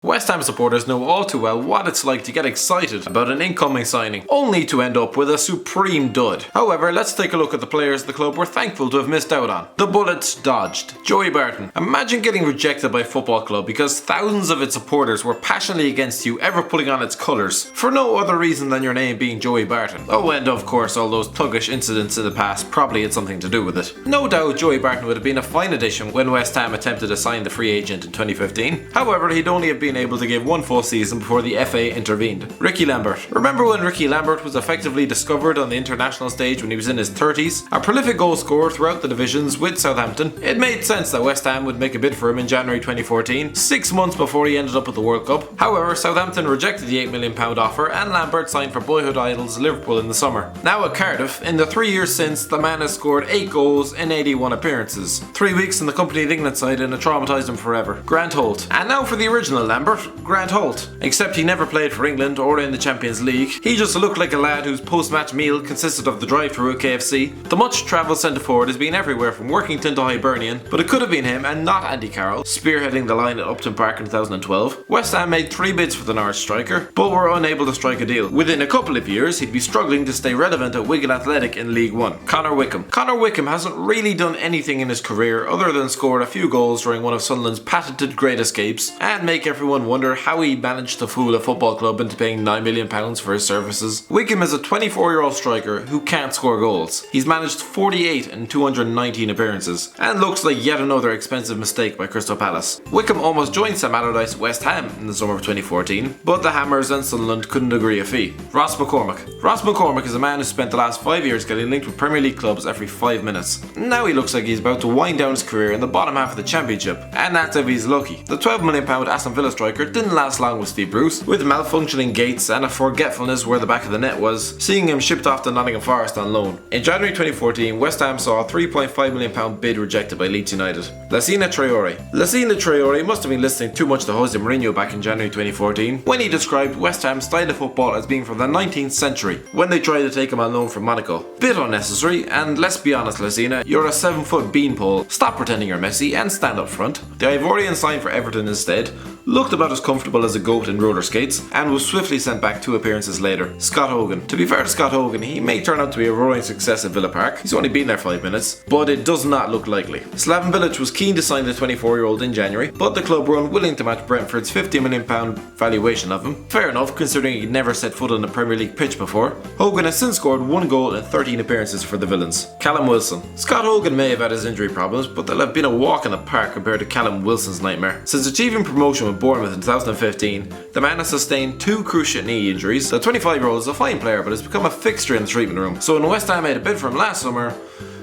West Ham supporters know all too well what it's like to get excited about an incoming signing, only to end up with a supreme dud. However, let's take a look at the players the club were thankful to have missed out on. The bullets dodged. Joey Barton. Imagine getting rejected by a football club because thousands of its supporters were passionately against you ever putting on its colours, for no other reason than your name being Joey Barton. Oh, and of course all those thuggish incidents in the past probably had something to do with it. No doubt Joey Barton would have been a fine addition when West Ham attempted to sign the free agent in 2015. However, he'd only have been able to give one full season before the FA intervened. Ricky Lambert. Remember when Ricky Lambert was effectively discovered on the international stage when he was in his 30s? A prolific goal scorer throughout the divisions with Southampton. It made sense that West Ham would make a bid for him in January 2014, 6 months before he ended up at the World Cup. However, Southampton rejected the £8 million offer and Lambert signed for boyhood idols Liverpool in the summer. Now at Cardiff, in the 3 years since, the man has scored 8 goals in 81 appearances. 3 weeks in the Company of England side and it traumatised him forever. Grant Holt. And now for the original Lambert, Grant Holt. Except he never played for England or in the Champions League. He just looked like a lad whose post-match meal consisted of the drive-thru at KFC. The much-travelled centre-forward has been everywhere from Workington to Hibernian, but it could have been him and not Andy Carroll, spearheading the line at Upton Park in 2012. West Ham made 3 bids for the Norwich striker, but were unable to strike a deal. Within a couple of years, he'd be struggling to stay relevant at Wigan Athletic in League One. Connor Wickham. Connor Wickham hasn't really done anything in his career other than score a few goals during one of Sunderland's patented great escapes and make everyone wonder how he managed to fool a football club into paying £9 million for his services. Wickham is a 24-year-old striker who can't score goals. He's managed 48 in 219 appearances and looks like yet another expensive mistake by Crystal Palace. Wickham almost joined Sam Allardyce at West Ham in the summer of 2014, but the Hammers and Sunderland couldn't agree a fee. Ross McCormack. Ross McCormack is a man who spent the last 5 years getting linked with Premier League clubs every 5 minutes. Now he looks like he's about to wind down his career in the bottom half of the Championship, and that's if he's lucky. The £12 million Aston Villa striker didn't last long with Steve Bruce, with malfunctioning gates and a forgetfulness where the back of the net was, seeing him shipped off to Nottingham Forest on loan. In January 2014, West Ham saw a £3.5 million bid rejected by Leeds United. Lassina Traore must have been listening too much to Jose Mourinho back in January 2014 when he described West Ham's style of football as being from the 19th century when they tried to take him on loan from Monaco. Bit unnecessary, and let's be honest Lassina, you're a 7-foot beanpole. Stop pretending you're Messi and stand up front. The Ivorian signed for Everton instead, looked about as comfortable as a goat in roller skates, and was swiftly sent back 2 appearances later. Scott Hogan. To be fair to Scott Hogan, he may turn out to be a roaring success at Villa Park. He's only been there 5 minutes, but it does not look likely. Slaven Bilic was keen to sign the 24-year-old in January, but the club were unwilling to match Brentford's £50 million valuation of him. Fair enough, considering he'd never set foot on a Premier League pitch before. Hogan has since scored 1 goal in 13 appearances for the Villains. Callum Wilson. Scott Hogan may have had his injury problems, but they'll have been a walk in the park compared to Callum Wilson's nightmare. Since achieving promotion with Bournemouth in 2015, the man has sustained 2 cruciate knee injuries. The 25-year-old is a fine player, but has become a fixture in the treatment room. So when West Ham made a bid for him last summer,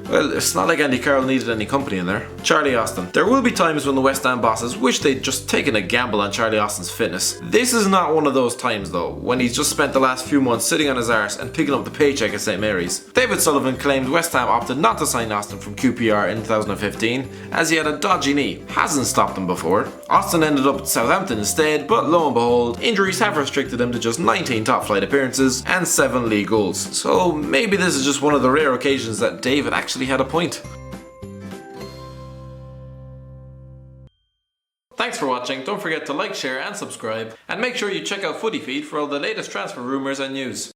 well, it's not like Andy Carroll needed any company in there. Charlie Austin. There will be times when the West Ham bosses wish they'd just taken a gamble on Charlie Austin's fitness. This is not one of those times though, when he's just spent the last few months sitting on his arse and picking up the paycheck at St Mary's. Davids Sullivan claimed West Ham opted not to sign Austin from QPR in 2015 as he had a dodgy knee. Hasn't stopped him before. Austin ended up at Southampton instead, but lo and behold, injuries have restricted him to just 19 top flight appearances and 7 league goals. So maybe this is just one of the rare occasions that David actually had a point. Thanks for watching, don't forget to like, share and subscribe, and make sure you check out Footy Feed for all the latest transfer rumours and news.